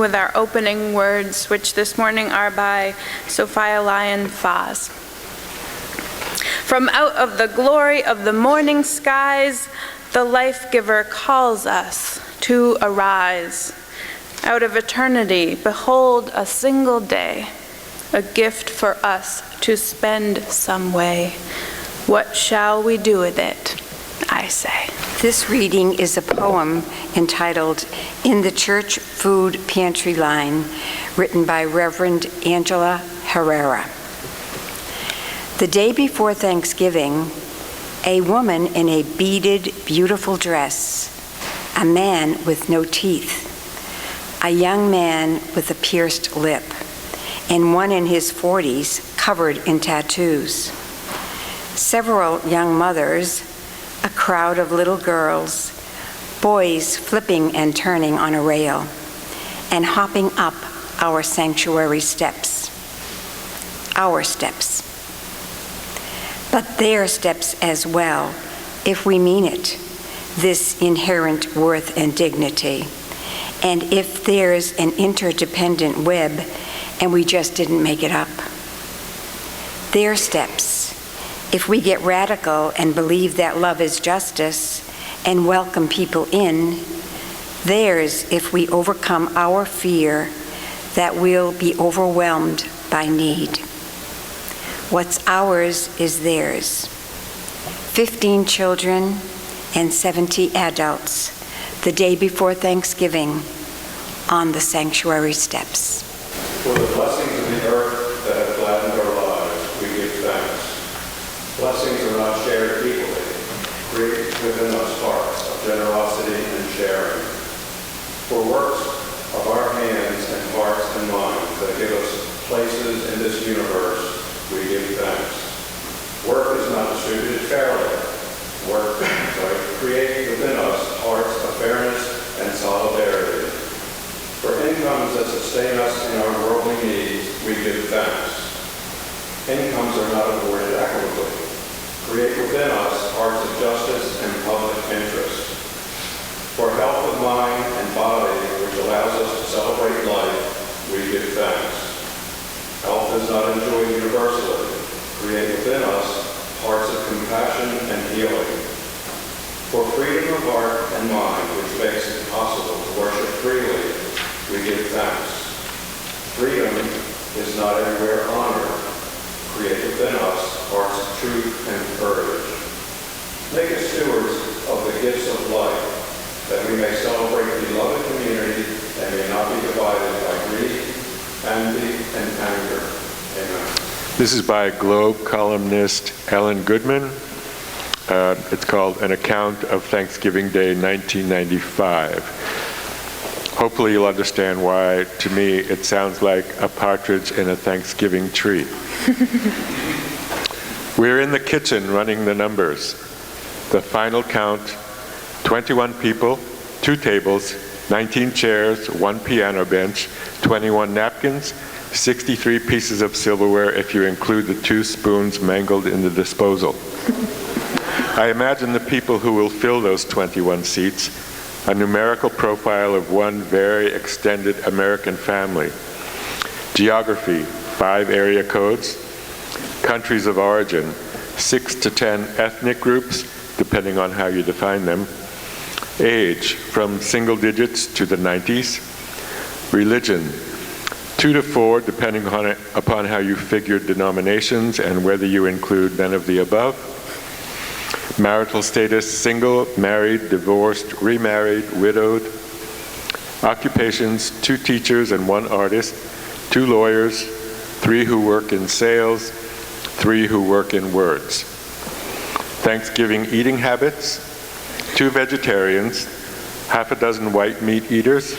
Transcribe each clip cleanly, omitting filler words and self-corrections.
with our opening words, which this morning are by Sophia Lyon Foss. From out of the glory of the morning skies, the life-giver calls us to arise. Out of eternity, behold a single day, a gift for us to spend some way. What shall we do with it, I say? This reading is a poem entitled In the Church Food Pantry Line, written by Reverend Angela Herrera. The day before Thanksgiving, a woman in a beaded, beautiful dress, a man with no teeth, a young man with a pierced lip, and one in his 40s covered in tattoos. Several young mothers, a crowd of little girls, boys flipping and turning on a rail, and hopping up our sanctuary steps. Our steps. But their steps as well, if we mean it, this inherent worth and dignity. And if there's an interdependent web and we just didn't make it up. Their steps, if we get radical and believe that love is justice and welcome people in. Theirs, if we overcome our fear that we'll be overwhelmed by need. What's ours is theirs. 15 children and 70 adults, the day before Thanksgiving, on the sanctuary steps. For the blessings of the earth that have gladdened our lives, we give thanks. Blessings are not shared equally. Create within us hearts of generosity and sharing. For works of our hands and hearts and minds that give us places in this universe, we give thanks. Work is not distributed fairly. Create within us hearts of fairness and solidarity. For incomes that sustain us in our worldly needs, we give thanks. Incomes are not awarded equitably. Create within us hearts of justice and public interest. For health of mind and body, which allows us to celebrate life, we give thanks. Health is not enjoyed universally. Create within us hearts of compassion and healing. For freedom of heart and mind, which makes it possible to worship freely, we give thanks. Freedom is not everywhere honored. Create within us hearts of truth and courage. Make us stewards of the gifts of life, that we may celebrate beloved community and may not be divided by greed, envy, and anger. Amen. This is by Globe columnist Ellen Goodman. It's called An Account of Thanksgiving Day 1995. Hopefully you'll understand why, to me, it sounds like a partridge in a Thanksgiving tree. We're in the kitchen running the numbers. The final count, 21 people, 2 tables, 19 chairs, 1 piano bench, 21 napkins, 63 pieces of silverware if you include the 2 spoons mangled in the disposal. I imagine the people who will fill those 21 seats, a numerical profile of one very extended American family. Geography, 5 area codes. Countries of origin, 6 to 10 ethnic groups, depending on how you define them. Age, from single digits to the 90s. Religion, 2 to 4, depending upon how you figure denominations and whether you include none of the above. Marital status, single, married, divorced, remarried, widowed. Occupations, 2 teachers and 1 artist, 2 lawyers, 3 who work in sales, 3 who work in words. Thanksgiving eating habits, 2 vegetarians, half a dozen white meat eaters,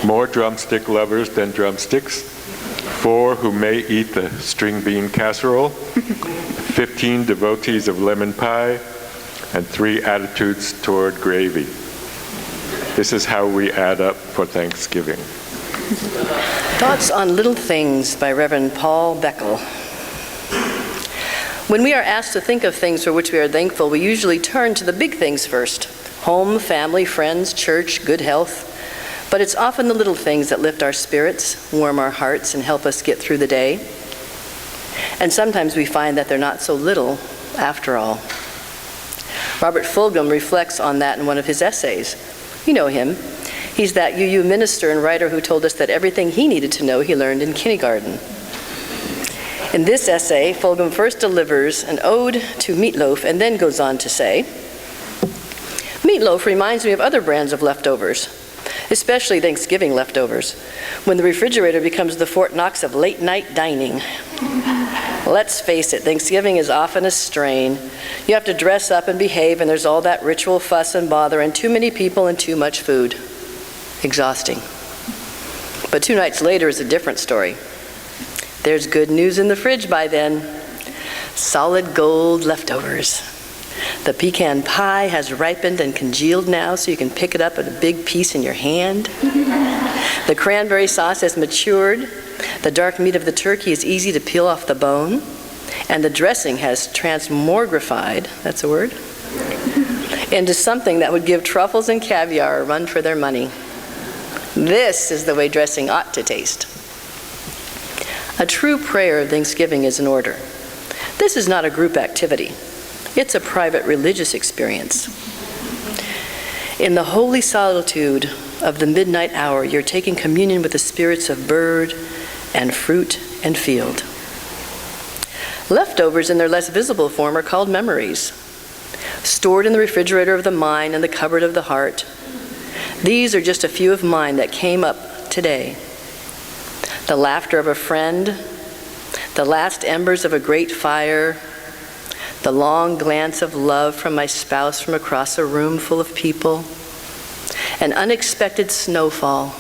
more drumstick lovers than drumsticks, 4 who may eat the string bean casserole, 15 devotees of lemon pie, and 3 attitudes toward gravy. This is how we add up for Thanksgiving. Thoughts on Little Things by Reverend Paul Beckel. When we are asked to think of things for which we are thankful, we usually turn to the big things first: home, family, friends, church, good health. But it's often the little things that lift our spirits, warm our hearts, and help us get through the day. And sometimes we find that they're not so little after all. Robert Fulghum reflects on that in one of his essays. You know him. He's that UU minister and writer who told us that everything he needed to know he learned in kindergarten. In this essay, Fulghum first delivers an ode to meatloaf and then goes on to say, "Meatloaf reminds me of other brands of leftovers, especially Thanksgiving leftovers, when the refrigerator becomes the Fort Knox of late-night dining. Let's face it, Thanksgiving is often a strain. You have to dress up and behave, and there's all that ritual fuss and bother, and too many people and too much food. Exhausting. But 2 nights later is a different story. There's good news in the fridge by then. Solid gold leftovers. The pecan pie has ripened and congealed now, so you can pick it up at a big piece in your hand. The cranberry sauce has matured. The dark meat of the turkey is easy to peel off the bone. And the dressing has transmogrified, that's a word, into something that would give truffles and caviar a run for their money. This is the way dressing ought to taste." A true prayer of Thanksgiving is in order. This is not a group activity. It's a private religious experience. In the holy solitude of the midnight hour, you're taking communion with the spirits of bird and fruit and field. Leftovers in their less visible form are called memories, stored in the refrigerator of the mind and the cupboard of the heart. These are just a few of mine that came up today. The laughter of a friend, the last embers of a great fire, the long glance of love from my spouse from across a room full of people, an unexpected snowfall,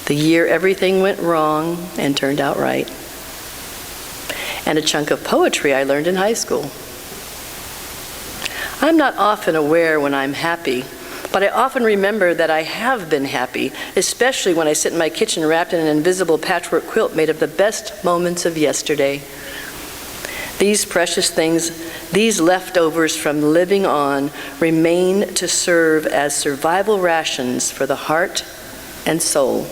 the year everything went wrong and turned out right, and a chunk of poetry I learned in high school. I'm not often aware when I'm happy, but I often remember that I have been happy, especially when I sit in my kitchen wrapped in an invisible patchwork quilt made of the best moments of yesterday. These precious things, these leftovers from living on, remain to serve as survival rations for the heart and soul.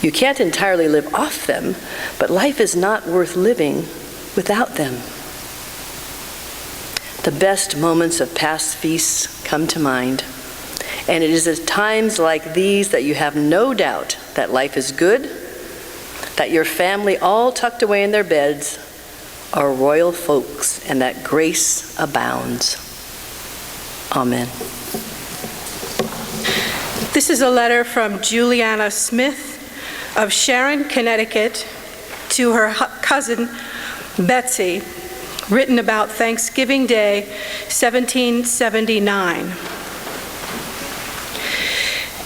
You can't entirely live off them, but life is not worth living without them. The best moments of past feasts come to mind, and it is at times like these that you have no doubt that life is good, that your family all tucked away in their beds are royal folks, and that grace abounds. Amen. This is a letter from Juliana Smith of Sharon, Connecticut, to her cousin Betsy, written about Thanksgiving Day, 1779.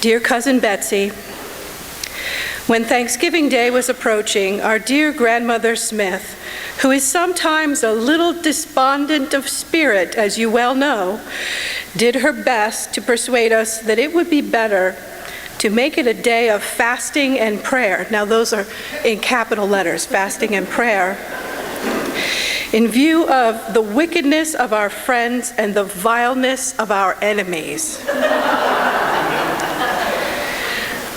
Dear Cousin Betsy, when Thanksgiving Day was approaching, our dear grandmother Smith, who is sometimes a little despondent of spirit, as you well know, did her best to persuade us that it would be better to make it a day of fasting and prayer. Now those are in capital letters, fasting and prayer, in view of the wickedness of our friends and the vileness of our enemies.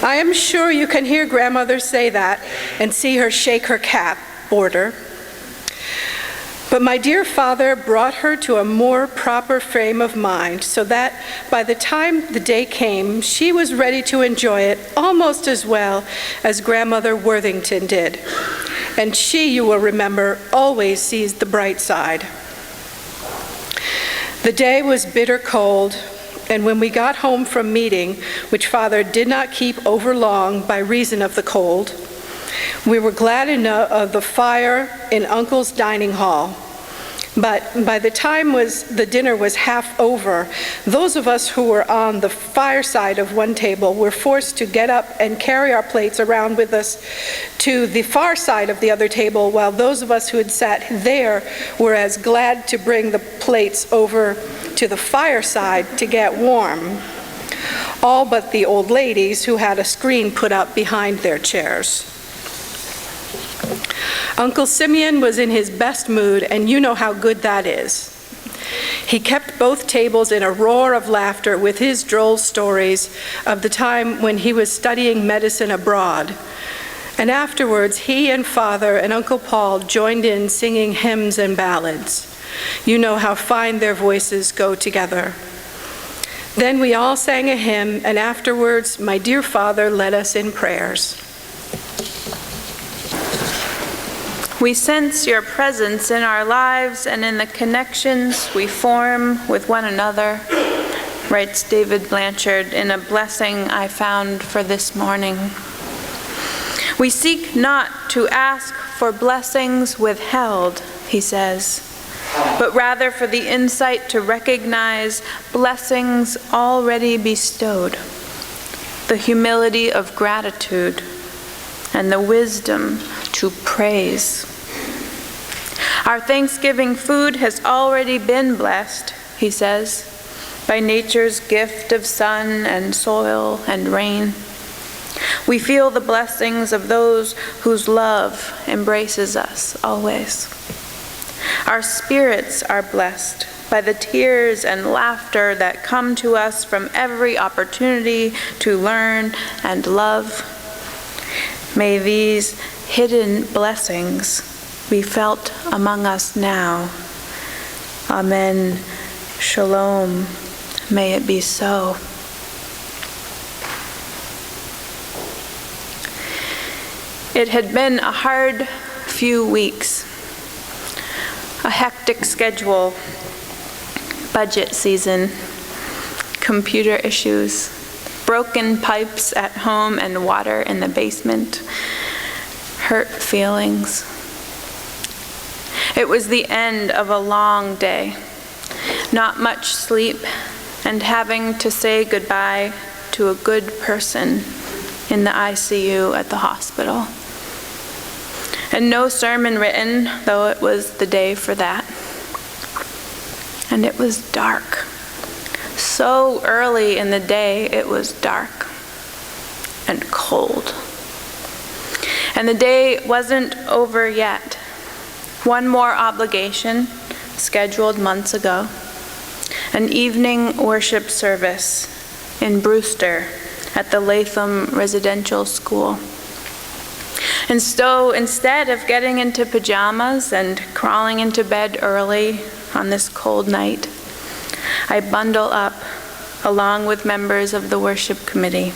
I am sure you can hear grandmother say that and see her shake her cap, border. But my dear father brought her to a more proper frame of mind so that by the time the day came, she was ready to enjoy it almost as well as grandmother Worthington did. And she, you will remember, always sees the bright side. The day was bitter cold, and when we got home from meeting, which father did not keep over long by reason of the cold, we were glad enough of the fire in Uncle's dining hall. But by the time the dinner was half over, those of us who were on the fireside of one table were forced to get up and carry our plates around with us to the far side of the other table, while those of us who had sat there were as glad to bring the plates over to the fireside to get warm. All but the old ladies, who had a screen put up behind their chairs. Uncle Simeon was in his best mood, and you know how good that is. He kept both tables in a roar of laughter with his droll stories of the time when he was studying medicine abroad. And afterwards, he and Father and Uncle Paul joined in singing hymns and ballads. You know how fine their voices go together. Then we all sang a hymn, and afterwards, my dear Father led us in prayers. We sense your presence in our lives and in the connections we form with one another, writes David Blanchard in a blessing I found for this morning. We seek not to ask for blessings withheld, he says, but rather for the insight to recognize blessings already bestowed, the humility of gratitude, and the wisdom to praise. Our Thanksgiving food has already been blessed, he says, by nature's gift of sun and soil and rain. We feel the blessings of those whose love embraces us always. Our spirits are blessed by the tears and laughter that come to us from every opportunity to learn and love. May these hidden blessings be felt among us now. Amen. Shalom. May it be so. It had been a hard few weeks, a hectic schedule, budget season, computer issues, broken pipes at home and water in the basement, hurt feelings. It was the end of a long day, not much sleep, and having to say goodbye to a good person in the ICU at the hospital. And no sermon written, though it was the day for that. And it was dark. So early in the day, it was dark and cold. And the day wasn't over yet. One more obligation, scheduled months ago, an evening worship service in Brewster at the Latham Residential School. And so instead of getting into pajamas and crawling into bed early on this cold night, I bundle up along with members of the worship committee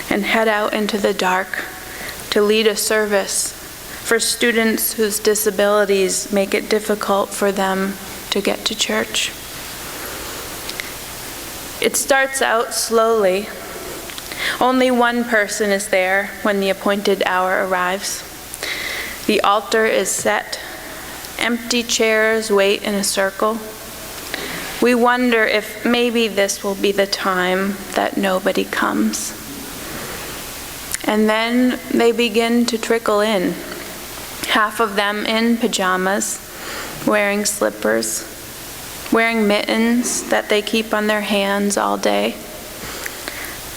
and head out into the dark to lead a service for students whose disabilities make it difficult for them to get to church. It starts out slowly. Only one person is there when the appointed hour arrives. The altar is set. Empty chairs wait in a circle. We wonder if maybe this will be the time that nobody comes. And then they begin to trickle in. Half of them in pajamas, wearing slippers, wearing mittens that they keep on their hands all day.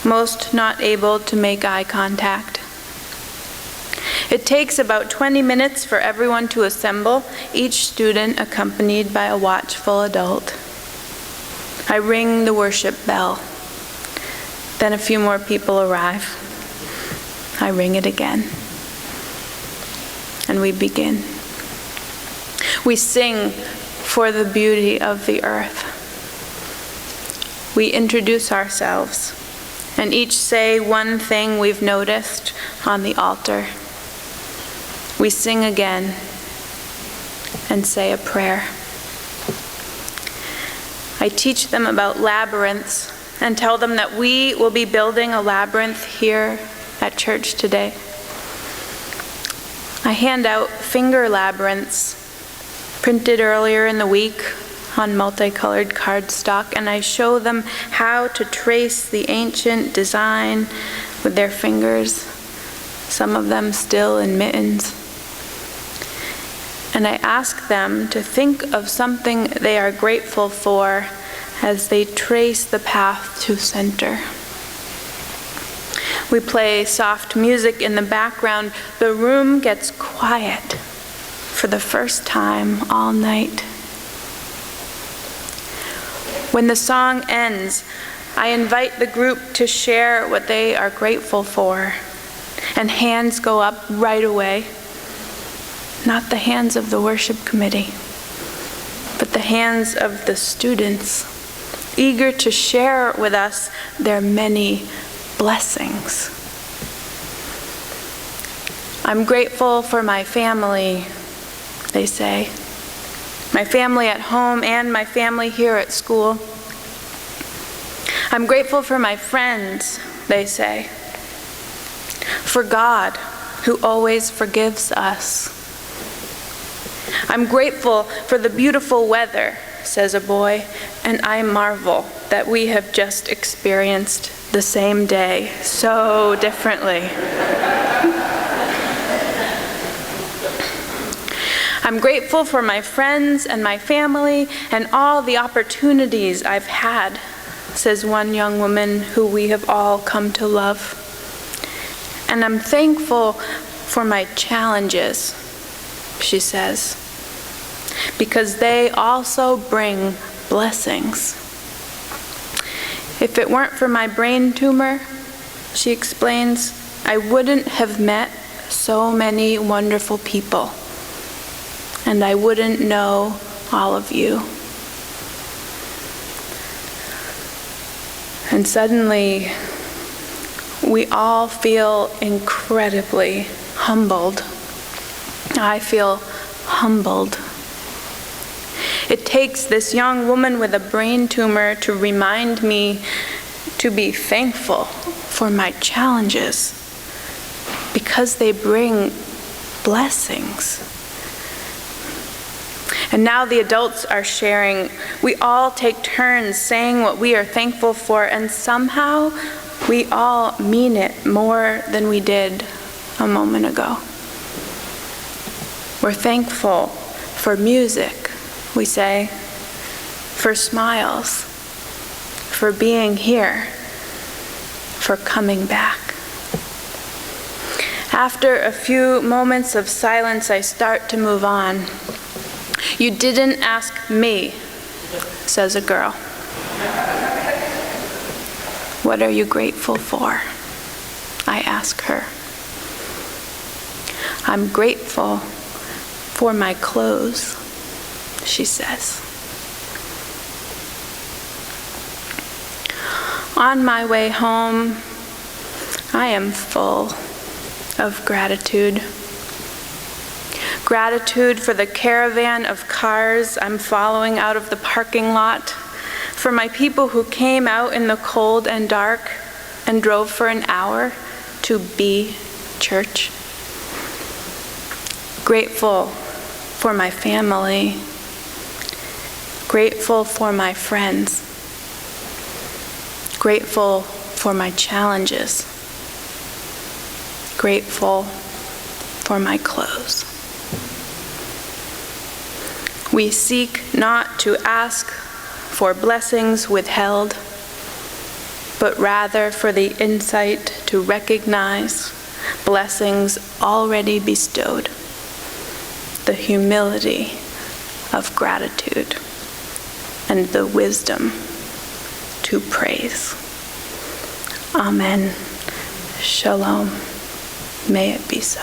Most not able to make eye contact. It takes about 20 minutes for everyone to assemble, each student accompanied by a watchful adult. I ring the worship bell. Then a few more people arrive. I ring it again. And we begin. We sing for the beauty of the earth. We introduce ourselves and each say one thing we've noticed on the altar. We sing again and say a prayer. I teach them about labyrinths and tell them that we will be building a labyrinth here at church today. I hand out finger labyrinths printed earlier in the week on multicolored cardstock, and I show them how to trace the ancient design with their fingers, some of them still in mittens. And I ask them to think of something they are grateful for as they trace the path to center. We play soft music in the background. The room gets quiet for the first time all night. When the song ends, I invite the group to share what they are grateful for, and hands go up right away. Not the hands of the worship committee, but the hands of the students, eager to share with us their many blessings. I'm grateful for my family, they say. My family at home and my family here at school. I'm grateful for my friends, they say. For God, who always forgives us. I'm grateful for the beautiful weather, says a boy, and I marvel that we have just experienced the same day so differently. I'm grateful for my friends and my family and all the opportunities I've had, says one young woman who we have all come to love. And I'm thankful for my challenges, she says, because they also bring blessings. If it weren't for my brain tumor, she explains, I wouldn't have met so many wonderful people, and I wouldn't know all of you. And suddenly, we all feel incredibly humbled. I feel humbled. It takes this young woman with a brain tumor to remind me to be thankful for my challenges because they bring blessings. And now the adults are sharing. We all take turns saying what we are thankful for, and somehow we all mean it more than we did a moment ago. We're thankful for music, we say, for smiles, for being here, for coming back. After a few moments of silence, I start to move on. You didn't ask me, says a girl. What are you grateful for? I ask her. I'm grateful for my clothes, she says. On my way home, I am full of gratitude. Gratitude for the caravan of cars I'm following out of the parking lot, for my people who came out in the cold and dark and drove for an hour to be church. Grateful for my family. Grateful for my friends. Grateful for my challenges. Grateful for my clothes. We seek not to ask for blessings withheld, but rather for the insight to recognize blessings already bestowed, the humility of gratitude, and the wisdom to praise. Amen. Shalom. May it be so.